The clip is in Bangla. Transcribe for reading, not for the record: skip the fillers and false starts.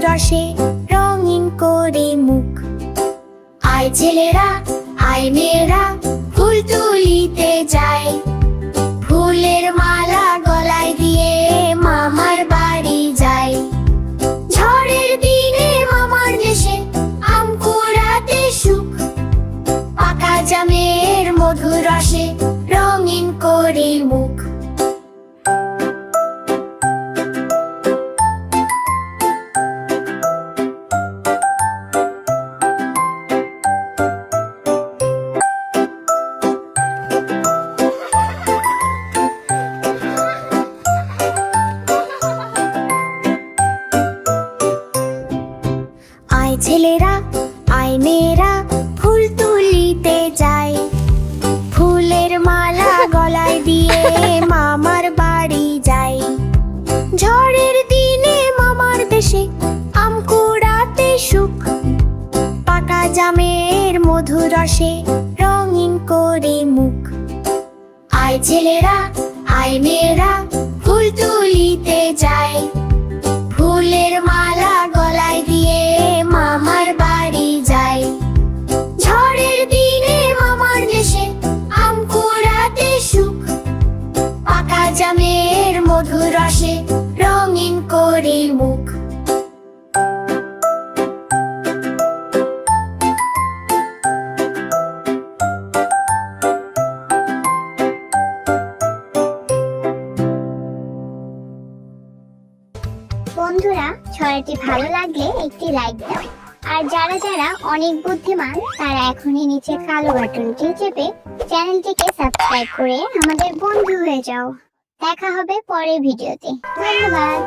রসে রঙিন করে মুখ। আয় ছেলেরা আয় মেয়েরা ফুল তুলিতে যায়, ফুলের মালা গলায় দিয়ে মামার বাড়ি যায়। ঝড়ের দিনে মামার দেশে আম কুড়াতে সুখ, পাকা জামের মধুর রসে রঙিন করে মুখ। আয় ছেলেরা আয় মেয়েরা ফুল তুলিতে যায়, ফুলের মালা গলায় দিয়ে মামার বাড়ি যায়। ঝড়ের দিনে মামার দেশে আম কুড়াতে সুখ, পাকা জামের মধুর রসে রঙিন করে মুখ। আয় ছেলেরা আয় মেয়েরা ফুল তুলিতে যায়, ফুলের মালা গলায় দিয়ে মামার বাড়ি যায়। ঝড়ের দিনে মামার দেশে আম কুড়াতে সুখ, পাকা জামের মধুর রসে রঙিন করে মুখ। বন্ধুরা, ছড়াটি ভালো লাগলে একটি লাইক দাও। আর যারা যারা অনেক বুদ্ধিমান তারা এখনই নিচে কালো বাটনটি চেপে চ্যানেলটিকে সাবস্ক্রাইব করে আমাদের বন্ধু হয়ে যাও। দেখা হবে পরের ভিডিওতে। ধন্যবাদ।